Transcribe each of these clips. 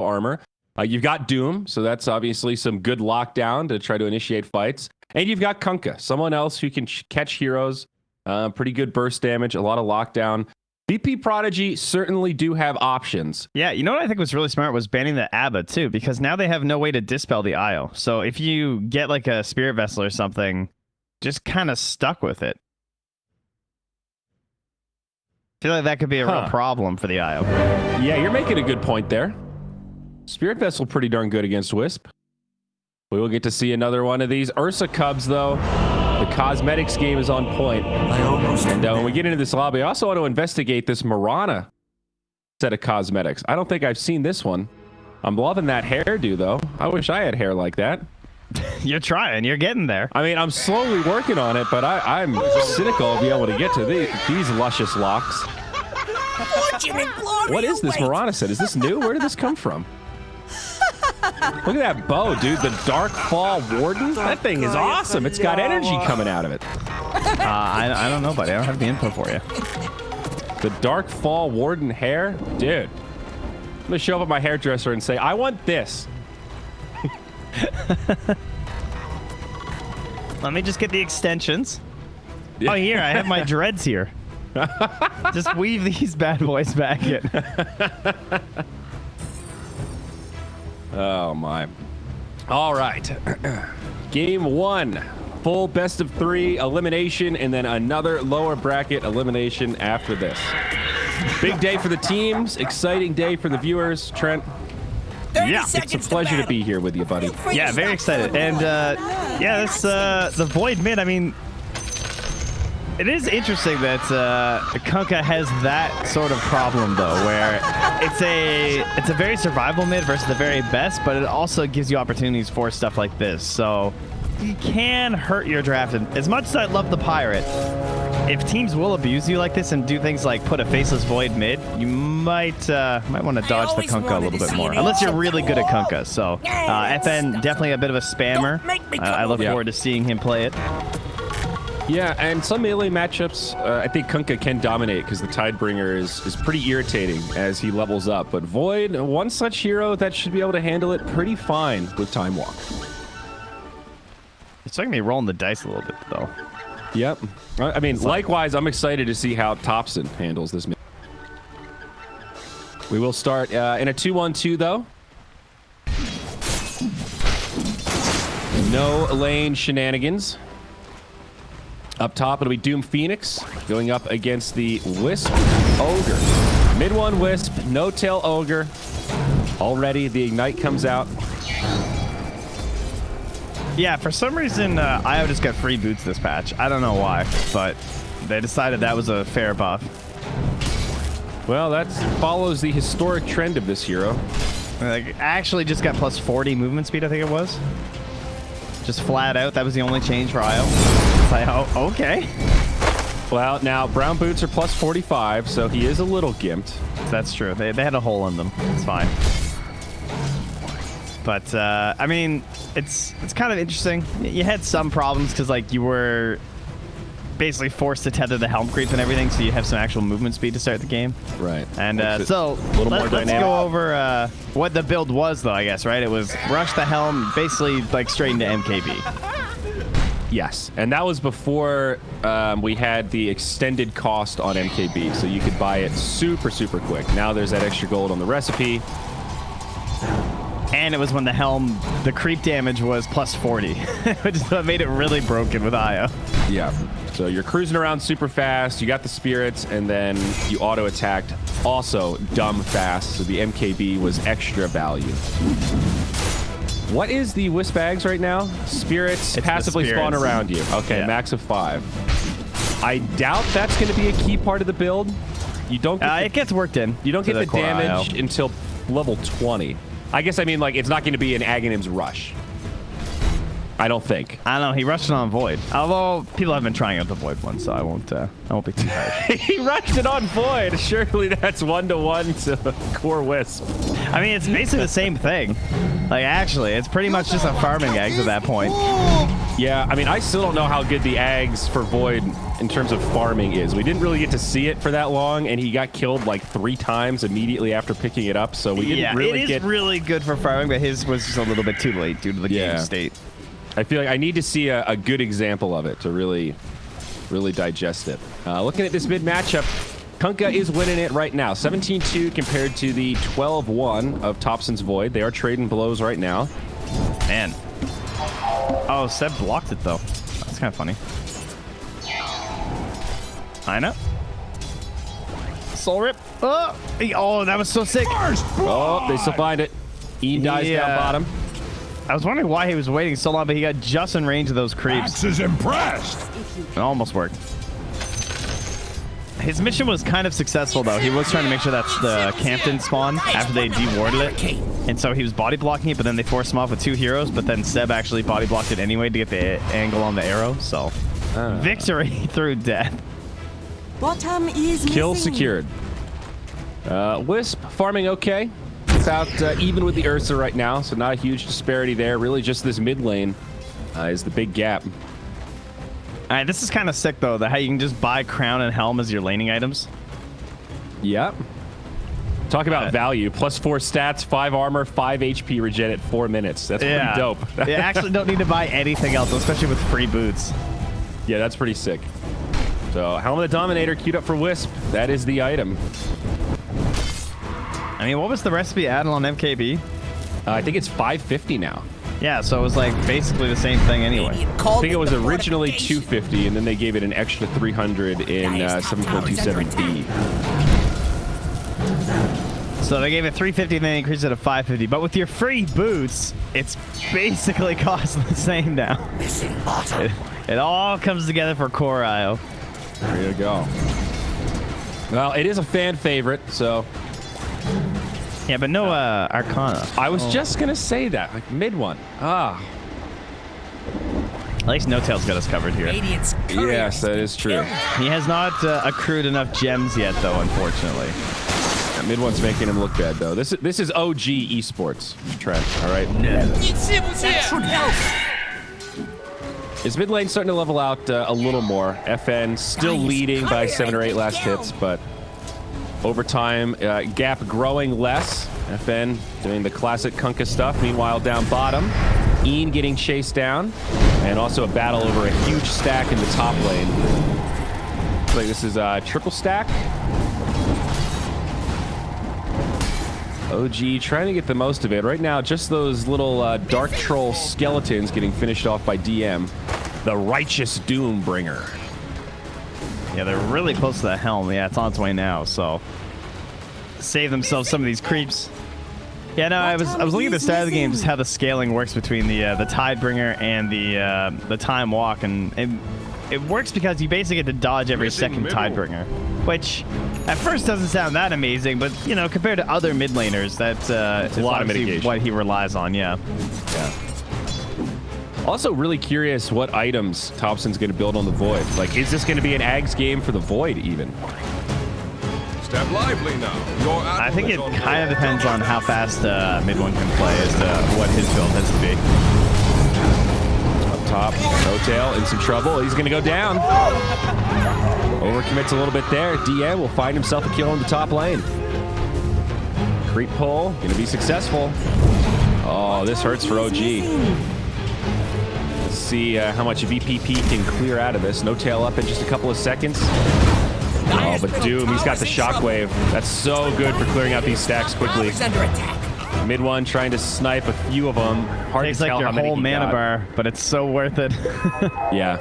armor. You've got Doom, so that's obviously some good lockdown to try to initiate fights. And you've got Kunkka, someone else who can catch heroes, pretty good burst damage, a lot of lockdown. VP.Prodigy certainly do have options. Yeah, you know what I think was really smart was banning the ABBA too, because now they have no way to dispel the IO. So if you get like a Spirit Vessel or something, just kind of stuck with it. I feel like that could be a real problem for the IO. Yeah, you're making a good point there. Spirit Vessel pretty darn good against Wisp. We will get to see another one of these. Ursa Cubs, though. The cosmetics game is on point. And when we get into this lobby, I also want to investigate this Mirana set of cosmetics. I don't think I've seen this one. I'm loving that hairdo, though. I wish I had hair like that. You're trying. You're getting there. I mean, I'm slowly working on it, but I'm cynical of being able to get to these luscious locks. What is this Mirana set? Is this new? Where did this come from? Look at that bow, dude. The Dark Fall Warden? That thing is awesome. It's got energy coming out of it. I don't know, buddy. I don't have the info for you. The Dark Fall Warden hair? Dude. I'm going to show up at my hairdresser and say, I want this. Let me just get the extensions. Oh, here. I have my dreads here. Just weave these bad boys back in. Oh, my. All right. Game 1. Full best of 3 elimination, and then another lower bracket elimination after this. Big day for the teams. Exciting day for the viewers. Trent. Yeah, it's a pleasure to be here with you, buddy. Yeah, very excited. And, yeah, this, the Void mid, I mean, it is interesting that Kunkka has that sort of problem, though, where it's a very survival mid versus the very best, but it also gives you opportunities for stuff like this. So you can hurt your draft. And as much as I love the Pirate, if teams will abuse you like this and do things like put a faceless Void mid, you might want to dodge the Kunkka a little bit more, unless you're really good at Kunkka. So FN, definitely a bit of a spammer. I look forward to seeing him play it. Yeah, and some melee matchups, I think Kunkka can dominate because the Tidebringer is pretty irritating as he levels up. But Void, one such hero that should be able to handle it pretty fine with Time Walk. It's like me rolling the dice a little bit, though. Yep. I mean, likewise, I'm excited to see how Topson handles this. We will start in a 2-1-2, though. No lane shenanigans. Up top, it'll be Doom Phoenix going up against the Wisp Ogre. Mid 1 Wisp, no tail Ogre. Already, the Ignite comes out. Yeah, for some reason, IO just got free boots this patch. I don't know why, but they decided that was a fair buff. Well, that follows the historic trend of this hero. Like, actually just got plus 40 movement speed, I think it was. Just flat out, that was the only change for IO. It's like, oh, okay. Well, now, brown boots are plus 45, so he is a little gimped. That's true. They had a hole in them. It's fine. But, I mean, it's kind of interesting. You had some problems because, like, you were basically forced to tether the helm creep and everything, so you have some actual movement speed to start the game. Right. And so let's go over what the build was, though, I guess, right? It was rush the helm, basically, like, straight into MKB. Yes, and that was before we had the extended cost on MKB, so you could buy it super, super quick. Now there's that extra gold on the recipe. And it was when the helm, the creep damage was plus 40, which made it really broken with IO. Yeah, so you're cruising around super fast, you got the spirits, and then you auto-attacked also dumb fast, so the MKB was extra value. What is the Wisp bags right now? Spirits passively spawn around you. Okay, yeah. Max of 5. I doubt that's going to be a key part of the build. You don't get it gets worked in. You don't get the damage until level 20. I guess I mean, like, it's not going to be an Aghanim's rush. I don't think. I don't know. He rushed it on Void. Although people have been trying out the Void one, so I won't be too harsh. He rushed it on Void. Surely that's 1-to-1 to core Wisp. I mean, it's basically the same thing. Like, actually, it's pretty much just a farming eggs at that point. Yeah, I mean, I still don't know how good the Ags for Void in terms of farming is. We didn't really get to see it for that long, and he got killed like 3 times immediately after picking it up, so we didn't really get... it is really good for farming, but his was just a little bit too late due to the game state. I feel like I need to see a good example of it to really digest it. Looking at this mid matchup, Kunkka is winning it right now. 17-2 compared to the 12-1 of Topson's Void. They are trading blows right now. Man. Oh, Seb blocked it, though. That's kind of funny. Eine. Soul Rip. Oh, that was so sick. Oh, they still find it. Ian dies down bottom. I was wondering why he was waiting so long, but he got just in range of those creeps. Max is impressed. It almost worked. His mission was kind of successful, though. He was trying to make sure that's the Campton spawn after they de-warded it. And so he was body blocking it, but then they forced him off with 2 heroes, but then Seb actually body blocked it anyway to get the angle on the arrow. So, victory through death. Bottom is Kill missing. secured. Wisp farming okay. It's out even with the Ursa right now, so not a huge disparity there. Really just this mid lane is the big gap. All right, this is kind of sick, though, that how you can just buy crown and helm as your laning items. Yep. Talk about value. +4 stats, 5 armor, 5 HP regen at 4 minutes. That's pretty dope. You actually don't need to buy anything else, especially with free boots. Yeah, that's pretty sick. So, Helm of the Dominator queued up for Wisp. That is the item. I mean, what was the recipe added on MKB? I think it's 550 now. Yeah, so it was like basically the same thing anyway. I think it was originally 250, and then they gave it an extra 300 in 7.27B. So they gave it 350 and then increased it to 550. But with your free boots, it's basically cost the same now. It all comes together for Core IO. There you go. Well, it is a fan favorite, so... Yeah, but no Arcana. I was just going to say that. Like, mid one. Ah. At least No Tail's got us covered here. Yes, that is true. He has not accrued enough gems yet, though, unfortunately. Yeah, mid one's making him look bad, though. This is OG esports, Trent. All right? His mid lane starting to level out a little more. FN still leading by 7 or 8 last hits, but... over time, gap growing less. FN doing the classic Kunkka stuff. Meanwhile, down bottom, Ian getting chased down. And also a battle over a huge stack in the top lane. Looks like this is a triple stack. OG trying to get the most of it. Right now, just those little Dark Troll skeletons getting finished off by DM. The Righteous Doombringer. Yeah, they're really close to the helm. Yeah, it's on its way now, so save themselves some of these creeps. Yeah, no, I was looking at the start of the game, just how the scaling works between the Tidebringer and the Time Walk, and it works because you basically get to dodge every second Tidebringer, which at first doesn't sound that amazing, but you know, compared to other mid laners, that's a lot of mitigation. What he relies on. Yeah. Also, really curious what items Topson's going to build on the Void. Like, is this going to be an Ags game for the Void, even? Step lively now. I think it kind of depends on how fast mid one can play as to what his build has to be. Up top, No Tail in some trouble. He's going to go down. Overcommits a little bit there. DM will find himself a kill in the top lane. Creep pull, going to be successful. Oh, this hurts for OG. See how much VP can clear out of this. No Tail up in just a couple of seconds. Oh, but Doom, he's got the shockwave. That's so good for clearing out these stacks quickly. Mid one trying to snipe a few of them. Hard to tell how many he got. Takes like your whole mana bar, but it's so worth it. Yeah.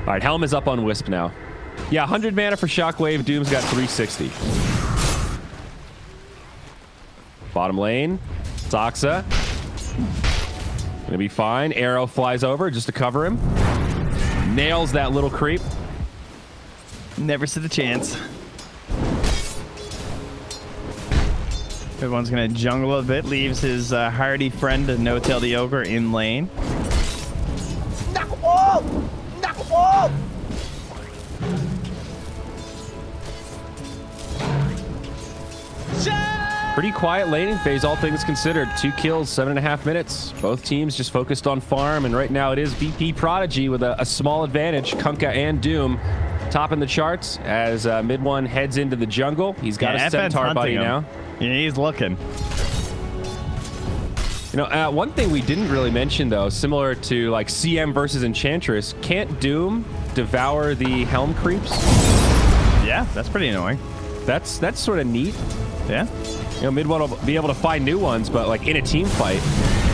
All right, Helm is up on Wisp now. Yeah, 100 mana for shockwave. Doom's got 360. Bottom lane, Saksa. Gonna be fine. Arrow flies over just to cover him. Nails that little creep. Never stood a chance. Everyone's gonna jungle a bit. Leaves his hardy friend No Tail the Ogre in lane. Pretty quiet laning phase, all things considered. 2 kills, 7.5 minutes. Both teams just focused on farm, and right now it is VP.Prodigy with a small advantage. Kunkka and Doom topping the charts as midone heads into the jungle. He's got a centaur buddy now. Yeah, he's looking. You know, one thing we didn't really mention, though, similar to like CM versus Enchantress, can't Doom devour the Helm creeps? Yeah, that's pretty annoying. That's sort of neat. Yeah. You know, midone will be able to find new ones, but like in a team fight,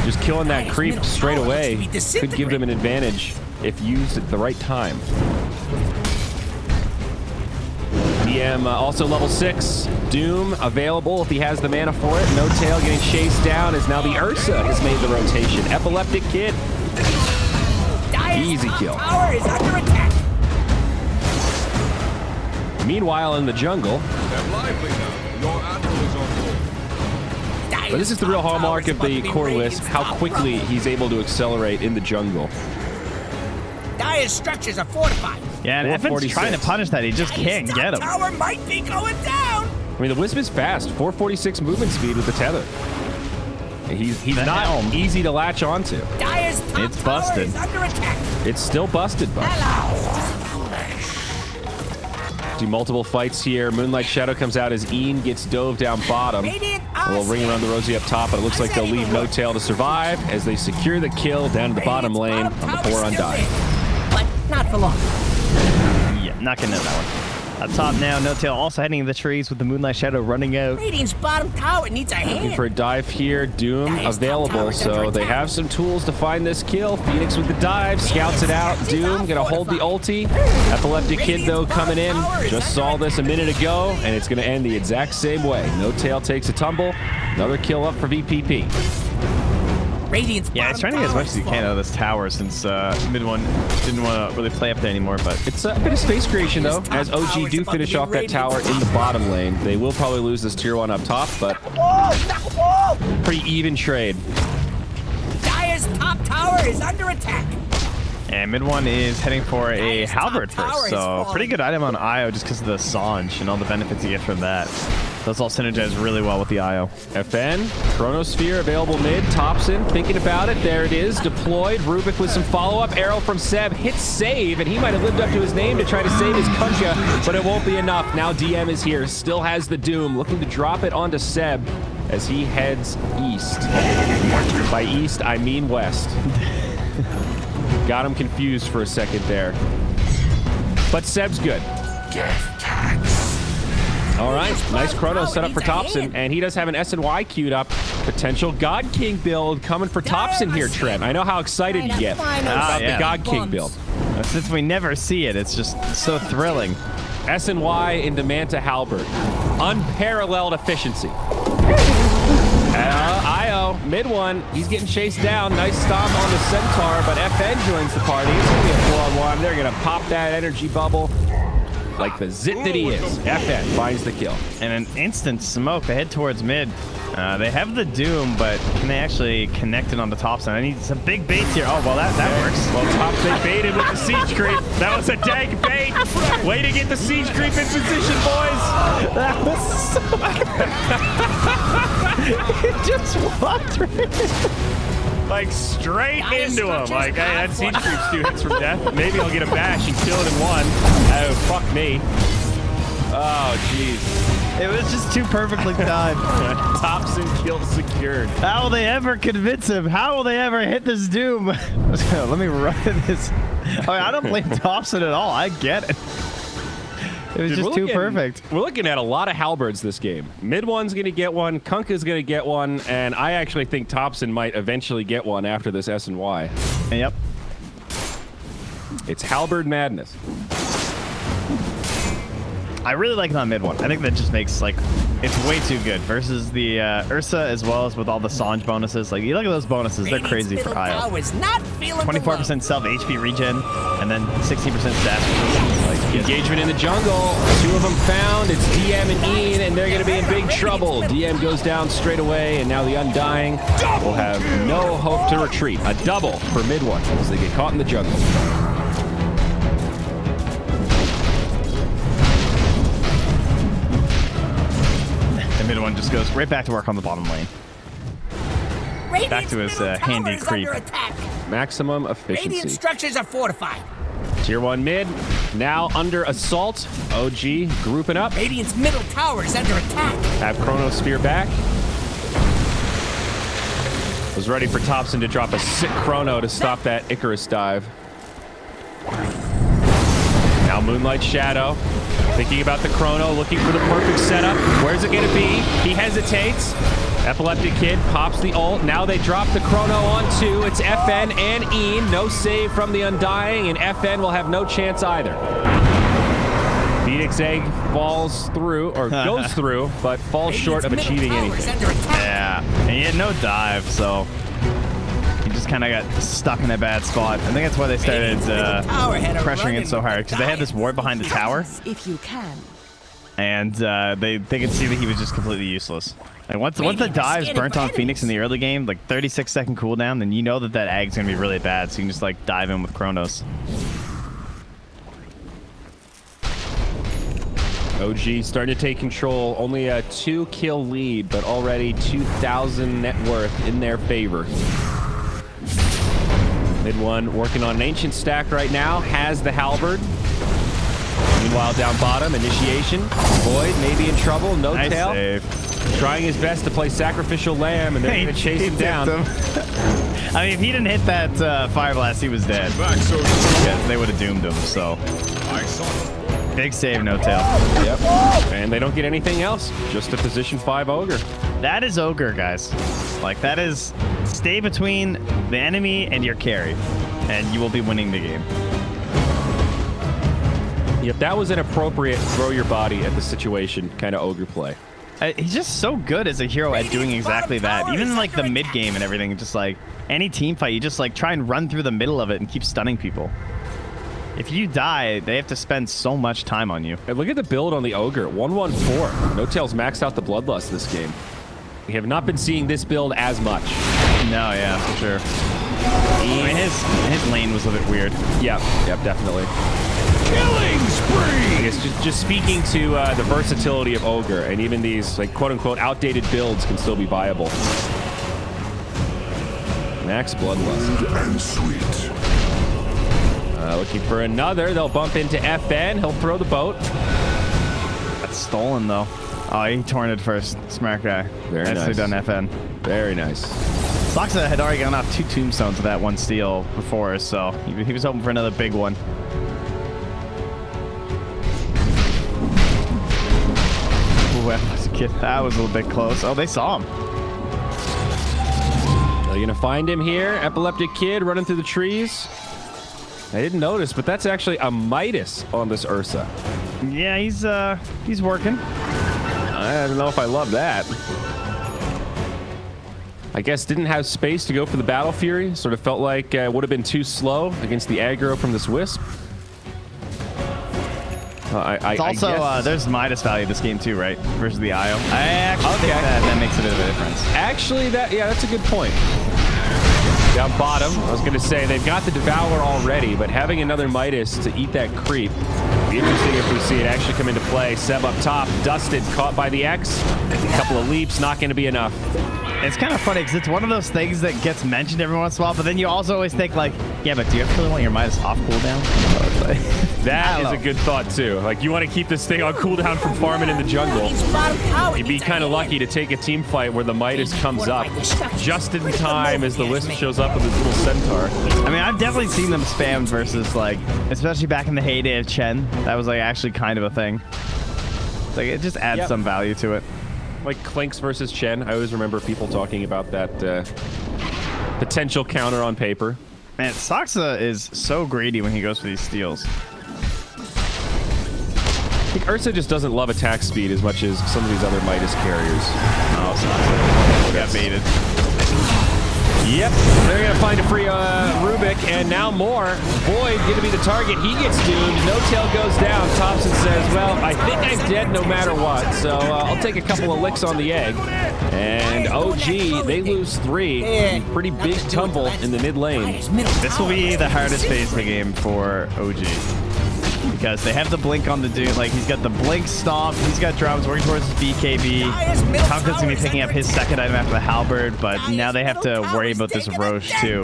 just killing that creep straight away could give them an advantage if used at the right time. DM also level 6. Doom available if he has the mana for it. No Tail getting chased down as now the Ursa has made the rotation. Epileptic Kid. Easy kill. Tower is under attack. Meanwhile, in the jungle. Step lively now. Your admiral is on board. But this is the real hallmark of the core Wisp, how quickly he's able to accelerate in the jungle. Dire's structures are fortified. Yeah, and Effen's trying to punish that. He just can't get him. Tower might be going down. I mean, the Wisp is fast. 446 movement speed with the tether. He's not easy to latch onto. Dire's top It's busted. tower is under attack. It's still busted, but do multiple fights here. Moonlight Shadow comes out as Ian gets dove down bottom. A little ring around the Rosie up top, but it looks like they'll leave No Tail to survive as they secure the kill down to the bottom lane on the 4 Undying. But not for long. Yeah, not gonna know that one. Up top now, No Tail also heading in the trees with the Moonlight Shadow running out. Radiant's bottom tower needs a hand. Looking for a dive here. Doom available, so they have some tools to find this kill. Phoenix with the dive, scouts it out. Doom gonna hold the ulti. Epileptic Kid, though, coming in. Just saw this a minute ago, and it's gonna end the exact same way. No Tail takes a tumble. Another kill up for VPP. Radiant's Yeah, he's trying to get as much as he can out of this tower since midone didn't want to really play up there anymore, but It's a bit of space creation, though, as OG do finish off that tower in the bottom lane. They will probably lose this tier 1 up top, but pretty even trade. Dire's top tower is under attack. and midone is heading for a halberd first, so pretty good item on IO just because of the Sange and all the benefits you get from that. Those all synergize really well with the IO. FN, Chronosphere available mid. Topson thinking about it. There it is. Deployed. Rubik with some follow-up. Arrow from Seb. Hits save, and he might have lived up to his name to try to save his Kunkka, but it won't be enough. Now DM is here. Still has the Doom. Looking to drop it onto Seb as he heads east. By east, I mean west. Got him confused for a second there. But Seb's good. All right, nice chrono set up for Topson, and he does have an SNY queued up. Potential God King build coming for Topson here, Trent. I know how excited you get about the God King build. Since we never see it, it's just so thrilling. SNY into Manta Halberd. Unparalleled efficiency. IO, midone, he's getting chased down. Nice stomp on the Centaur, but FN joins the party. It's going to be a 4-on-1. They're going to pop that energy bubble. Like the zit that he is. FN finds the kill. And an instant smoke. They head towards mid. They have the Doom, but can they actually connect it on the top side? I need some big baits here. Oh, well, that works. Well, Topson baited with the siege creep. That was a dank bait. Way to get the siege creep in position, boys. That was so good. It just walked right. Like straight into him. Like, hey, that siege creep's 2 hits from death. Maybe I'll get a bash and kill it in 1. Oh, fuck me. Oh, jeez. It was just too perfectly timed. Topson kill secured. How will they ever convince him? How will they ever hit this Doom? Let me run this. I don't blame Topson at all. I get it. It was just too perfect. We're looking at a lot of halberds this game. Midone's going to get one. Kunkka's going to get one. And I actually think Topson might eventually get one after this SNY. Yep. It's halberd madness. I really like that midone. I think that just makes, like, it's way too good versus the Ursa, as well as with all the Sange bonuses. Like, you look at those bonuses, they're crazy for IO. 24% self HP regen, and then 16% stats. Like, engagement in the jungle. 2 of them found. It's DM and Ian, and they're going to be in big trouble. DM goes down straight away, and now the Undying will have no hope to retreat. A double for midone as they get caught in the jungle. mid one just goes right back to work on the bottom lane. Back to his handy creep. Maximum Radiant efficiency. structures are fortified. Tier 1 mid, now under assault. OG grouping up. Radiant's middle tower is under attack. Have Chrono Spear back. Was ready for Topson to drop a sick Chrono to stop that Icarus dive. Now Moonlight Shadow. Thinking about the Chrono, looking for the perfect setup. Where's it going to be? He hesitates. Epileptic Kid pops the ult. Now they drop the Chrono on 2. It's FN and Ian. No save from the Undying, and FN will have no chance either. Phoenix Egg falls through, or goes through, but falls short of achieving anything. Yeah, and he had no dive, so he just kind of got stuck in a bad spot. I think that's why they started pressuring it so hard, because they had this ward behind the tower. If you can. And they could see that he was just completely useless. And once the dive's burnt on Phoenix in the early game, like 36-second cooldown, then you know that that Agg's gonna be really bad. So you can just like dive in with Chronos. OG starting to take control. Only a 2-kill lead, but already 2,000 net worth in their favor. Mid one working on an ancient stack right now. Has the halberd. Meanwhile, down bottom, initiation. Void maybe in trouble. No Nice tail. save. Trying his best to play sacrificial lamb, and they're going to chase him down. I mean, if he didn't hit that fire blast, he was dead. Back, so Yeah, they would have doomed him. So I saw. big save, no tail. Yep. And they don't get anything else. Just a position 5 ogre. That is ogre, guys. Like that is stay between the enemy and your carry, and you will be winning the game. If that was an appropriate throw your body at the situation kind of ogre play. He's just so good as a hero at doing exactly that. Even in like the mid game and everything, just like any team fight, you just like try and run through the middle of it and keep stunning people. If you die, they have to spend so much time on you. Hey, look at the build on the ogre. 114. No Tails maxed out the bloodlust this game. We have not been seeing this build as much. No, yeah, for sure. I mean, his lane was a bit weird. Yep, definitely. Killing spree! I guess just speaking to the versatility of ogre, and even these like quote-unquote outdated builds can still be viable. Max bloodlust. And sweet. Looking for another. They'll bump into FN. He'll throw the boat. That's stolen though. Oh, he torn it first. Smart guy. Very Nicely nice. done, FN. Very nice. Saksa had already gone off 2 tombstones with that 1 steal before, so he was hoping for another big one. That was a little bit close. Oh, they saw him. Are you gonna find him here? Epileptic Kid running through the trees. I didn't notice, but that's actually a Midas on this Ursa. Yeah, he's working. I don't know if I love that. I guess didn't have space to go for the Battle Fury. Sort of felt like it would have been too slow against the aggro from this Wisp. It's also, there's Midas value this game too, right? Versus the IO. I actually think that makes a bit of a difference. Actually, that's a good point. Down bottom, I was going to say, they've got the Devour already, but having another Midas to eat that creep, be interesting if we see it actually come into play. Seb up top, dusted, caught by the X. A couple of leaps, not going to be enough. It's kind of funny because it's one of those things that gets mentioned every once in a while, but then you also always think like, yeah, but do you really want your Midas off cooldown? That is a good thought too. Like you want to keep this thing on cooldown from farming in the jungle. You'd be kind of lucky to take a team fight where the Midas comes up just in time as the Wisp shows up with his little centaur. I mean, I've definitely seen them spam versus like, especially back in the heyday of Chen. That was like actually kind of a thing. Like it just adds some value to it. Like Clinks versus Chen. I always remember people talking about that potential counter on paper. Man, Saksa is so greedy when he goes for these steals. I think Ursa just doesn't love attack speed as much as some of these other Midas carriers. Oh, Saksa got baited. Yep, they're going to find a free Rubik, and now more. Void going to be the target. He gets doomed. No Tail goes down. Topson says, well, I think I'm dead no matter what, so I'll take a couple of licks on the egg. And OG, they lose 3. Pretty big tumble in the mid lane. This will be the hardest phase of the game for OG. because they have the blink on the dude. Like, he's got the blink stomp. He's got drums working towards his BKB. Kunkka's going to be picking up his second item after the halberd, but now they have to worry about this Roche, too.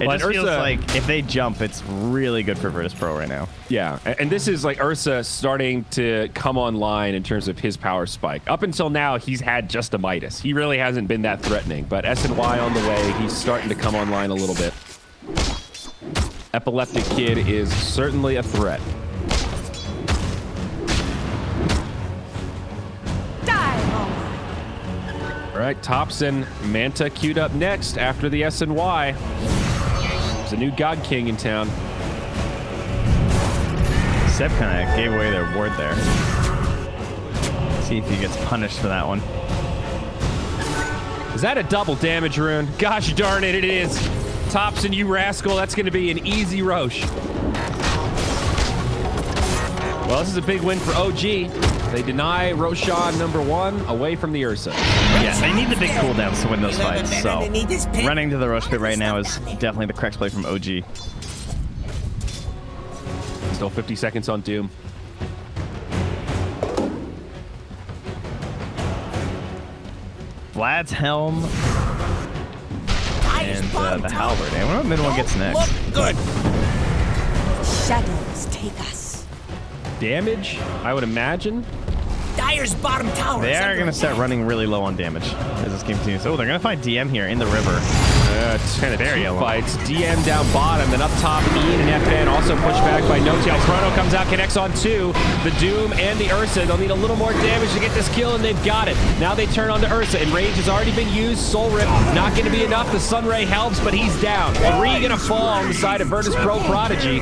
It just feels like if they jump, it's really good for Virtus.Pro right now. Yeah, and this is like Ursa starting to come online in terms of his power spike. Up until now, he's had just a Midas. He really hasn't been that threatening, but SNY on the way, he's starting to come online a little bit. Epileptic Kid is certainly a threat. All right, Topson, Manta queued up next after the SNY. There's a new God King in town. Seb kind of gave away their ward there. See if he gets punished for that one. Is that a double damage rune? Gosh darn it, it is. Topson, you rascal, that's going to be an easy Roche. Well, this is a big win for OG. They deny Roshan #1 away from the Ursa. Yeah, they need the big cooldowns to win those fights, so running to the Roche pit right now is definitely the correct play from OG. Still 50 seconds on Doom. Vlad's Helm and the Halberd. I wonder what mid one gets next. Good. Shadows take us. Damage, I would imagine. Dire's bottom tower. They are going to start running really low on damage as this game continues. Oh, they're going to find DM here in the river. It's kind of two fights. DM down bottom, then up top, Ian and FN also pushed back by No-Tail. Chrono comes out, connects on 2. The Doom and the Ursa. They'll need a little more damage to get this kill, and they've got it. Now they turn on to Ursa, and range has already been used. Soul Rip, not going to be enough. The Sunray helps, but he's down. 3 going to fall on the side of VP.Prodigy.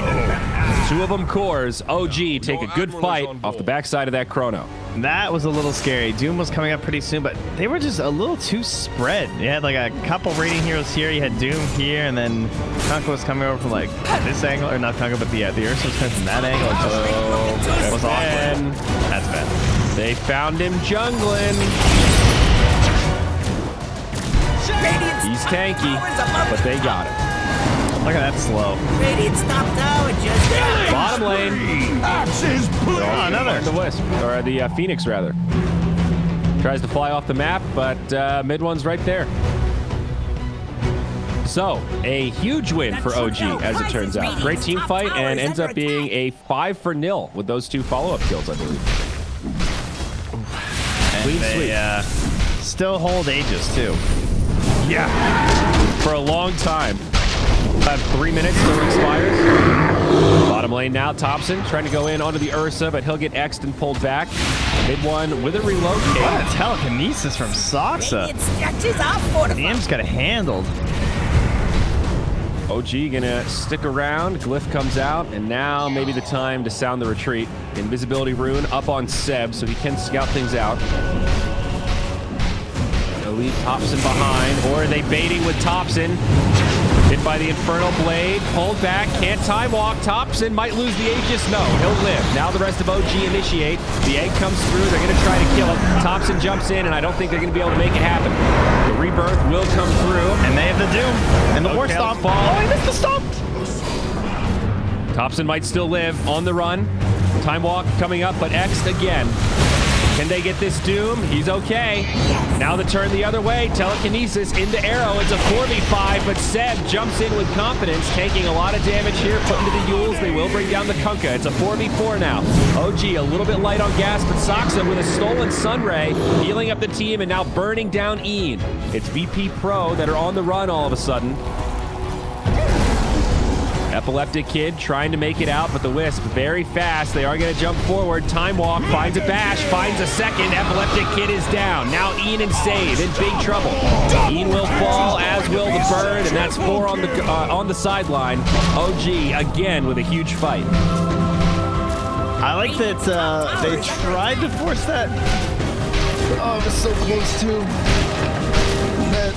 2 of them cores. OG take a good fight off the backside of that Chrono. That was a little scary. Doom was coming up pretty soon, but they were just a little too spread. You had like a couple raiding heroes here. You had Doom here, and then Kunkka was coming over from like this angle, or not Kunkka, but the Ursa was coming from that angle. It just was awkward. That's bad. They found him jungling. He's tanky, but they got him. Look at that slow. Radiant's top tower just died. Bottom lane. Axes, please. Oh, another. The Wisp, or the Phoenix rather. Tries to fly off the map, but mid one's right there. So, a huge win for OG, as it turns out. Great team fight, and ends up being a 5-0 with those 2 follow-up kills, I believe. And they still hold Aegis, too. Yeah. For a long time. About 3 minutes till it expires. Bottom lane now, Topson trying to go in onto the Ursa, but he'll get X'd and pulled back. Mid one with a reload. What a telekinesis from Saksa. Radiant stretches out fortified. DM's got it handled. OG gonna stick around. Glyph comes out, and now maybe the time to sound the retreat. Invisibility rune up on Seb, so he can scout things out. They'll leave Topson behind, or are they baiting with Topson? Hit by the Infernal Blade, pulled back, can't time walk. Topson might lose the Aegis. No, he'll live. Now the rest of OG initiate. The egg comes through. They're going to try to kill him. Topson jumps in, and I don't think they're going to be able to make it happen. The Rebirth will come through. And they have the Doom. And the War Stomp. Oh, he missed the Stomp. Topson might still live on the run. Time walk coming up, but X'd again. Can they get this Doom? He's okay. Now the turn the other way. Telekinesis into Arrow. It's a 4v5, but Seb jumps in with confidence, taking a lot of damage here, put into the Yules. They will bring down the Kunkka. It's a 4v4 now. OG a little bit light on gas, but Saksa with a stolen Sunray, healing up the team and now burning down Ian. It's VP.Pro that are on the run all of a sudden. Epileptic Kid trying to make it out, but the Wisp very fast. They are going to jump forward. Time walk, finds a bash, finds a second. Epileptic Kid is down. Now Ian and Save in big trouble. Ian will fall, as will the bird, and that's 4 on the sideline. OG again with a huge fight. I like that they tried to force that. Oh, it was so close too.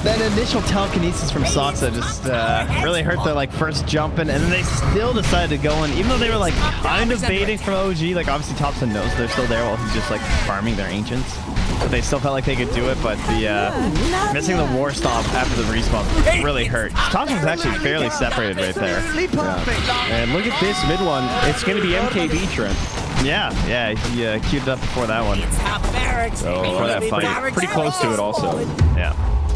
That initial telekinesis from Saksa just really hurt their like first jumping, and then they still decided to go in, even though they were like kind of baiting from OG. Like obviously Topson knows they're still there while he's just like farming their ancients. but they still felt like they could do it. But the missing the war stomp after the respawn really hurt. Topson's actually fairly separated right there. Yeah. And look at this mid one. It's going to be MKB, Trent. Yeah, he queued it up before that one. It's top barracks. Oh, before that fight. Pretty close to it also. Yeah.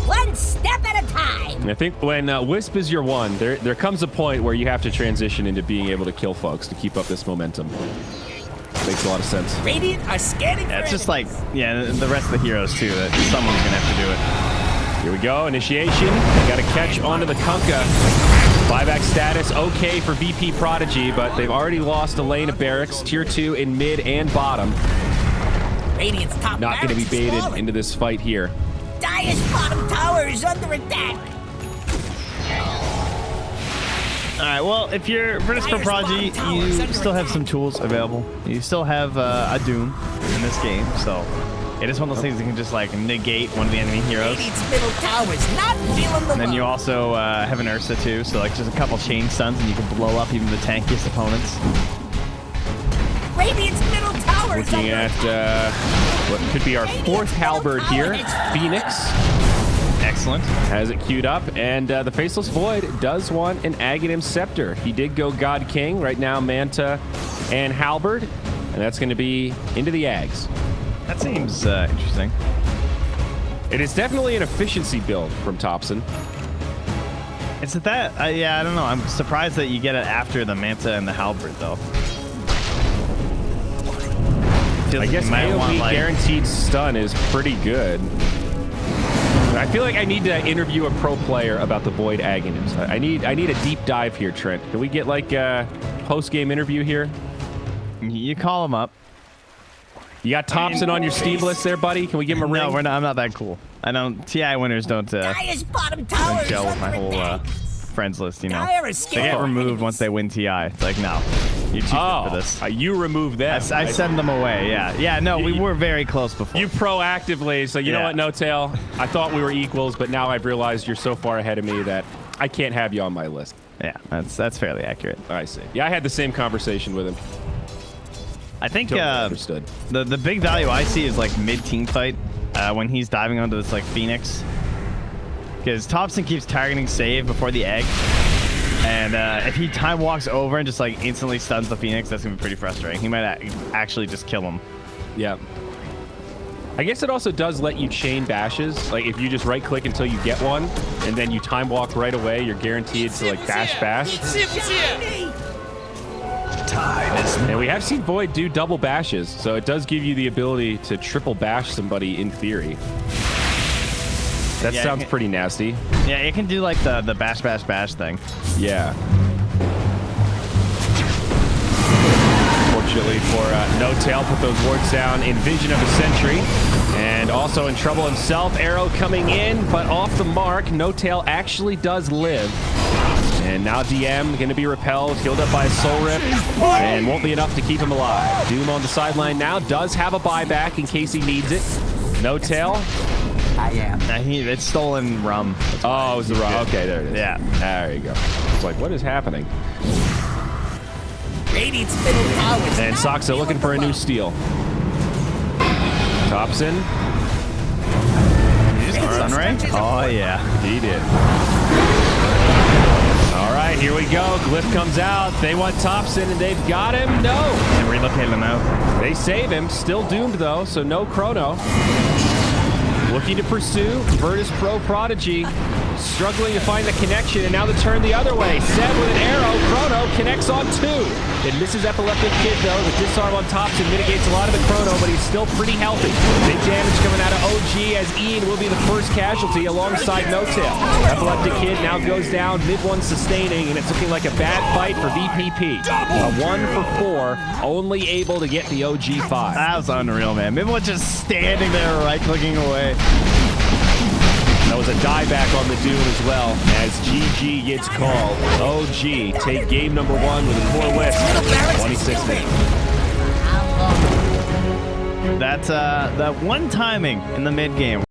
One step at a time. And I think when Wisp is your one, there comes a point where you have to transition into being able to kill folks to keep up this momentum. Makes a lot of sense. Radiant are scanning. Yeah, it's just like, the rest of the heroes too, that someone's gonna have to do it. Here we go, initiation. Got to catch onto the Kunkka. Buyback status okay for VP.Prodigy, but they've already lost a lane of barracks, tier 2 in mid and bottom. Radiant's top Not going to be barracks is baited falling. into this fight here. Dire's bottom tower is under attack. All right, well, if you're VP.Prodigy, you still have some tools available. You still have a Doom in this game, so it is one of those things that can just like negate one of the enemy heroes. Radiant's middle tower is not feeling the And then you love. also have an Ursa too, so like just a couple chain stuns and you can blow up even the tankiest opponents. Radiant's middle tower is Looking under at attack. what could be our fourth halberd here. Phoenix Excellent. has it queued up, and the Faceless Void does want an Aghanim Scepter. He did go God King. Right now, Manta and Halberd, and that's going to be into the Ags. That seems interesting. It is definitely an efficiency build from Topson. Is it that? Yeah, I don't know. I'm surprised that you get it after the Manta and the Halberd, though. Feels I like guess you might AoE want, like, guaranteed stun is pretty good. I feel like I need to interview a pro player about the Void Aghanims. I need a deep dive here, Trent. Can we get like a post-game interview here? You call him up. You got Topson on your Steam list there, buddy? Can we give him a ring? No, we're not. I'm not that cool. I don't. TI winners don't Dire's bottom tower is gel with my under whole attack. friends list. You know, Dire is they get scared. removed once they win TI. It's like no, you're too good for this. You removed them. I send them away. Yeah. No, we were very close before. You proactively, so you know Yeah. what, No Tail? I thought we were equals, but now I've realized you're so far ahead of me that I can't have you on my list. Yeah, that's fairly accurate. I see. Yeah, I had the same conversation with him. I think Totally understood. the big value I see is like mid-team fight when he's diving onto this like Phoenix, because Topson keeps targeting save before the egg, and if he time walks over and just like instantly stuns the Phoenix, that's gonna be pretty frustrating. He might actually just kill him. Yeah. I guess it also does let you chain bashes. Like if you just right click until you get one, and then you time walk right away, you're guaranteed to like bash. And we have seen Void do double bashes, so it does give you the ability to triple bash somebody in theory. That sounds pretty nasty. Yeah, it can do like the bash thing. Yeah. Fortunately for No Tail, put those wards down in Vision of a Sentry. And also in trouble himself. Arrow coming in, but off the mark. No Tail actually does live. And now DM going to be repelled, healed up by a Soul Rip, and won't be enough to keep him alive. Doom on the sideline now, does have a buyback in case he needs it. No Tail. I am. It's stolen rum. Oh, it was the rum. Okay, there it is. Yeah. There you go. It's like, what is happening? Radiant's middle tower is And not Saksa feeling looking for a the new love. steal. Topson. You just get Sunray? Oh yeah. He did. All right, here we go. Glyph comes out. They want Topson, and they've got him. No. And relocate him out. They save him. Still doomed, though, so no chrono. Looking to pursue. VP.Prodigy struggling to find the connection, and now the turn the other way. Seb with an arrow. Chrono connects on 2. It misses Epileptic Kid, though. The disarm on Topson mitigates a lot of the chrono, but he's still pretty healthy. Big damage coming out of OG as Ian will be the first casualty alongside No Tail. Epileptic Kid now goes down, mid one sustaining, and it's looking like a bad fight for VPP. A 1 for 4, only able to get the OG 5. That was unreal, man. Mid was just standing there, right-clicking away. That was a dieback on the Doom as well, as GG gets called. OG take game number 1 with a core Wisp. 26 minutes. That's that one timing in the mid game.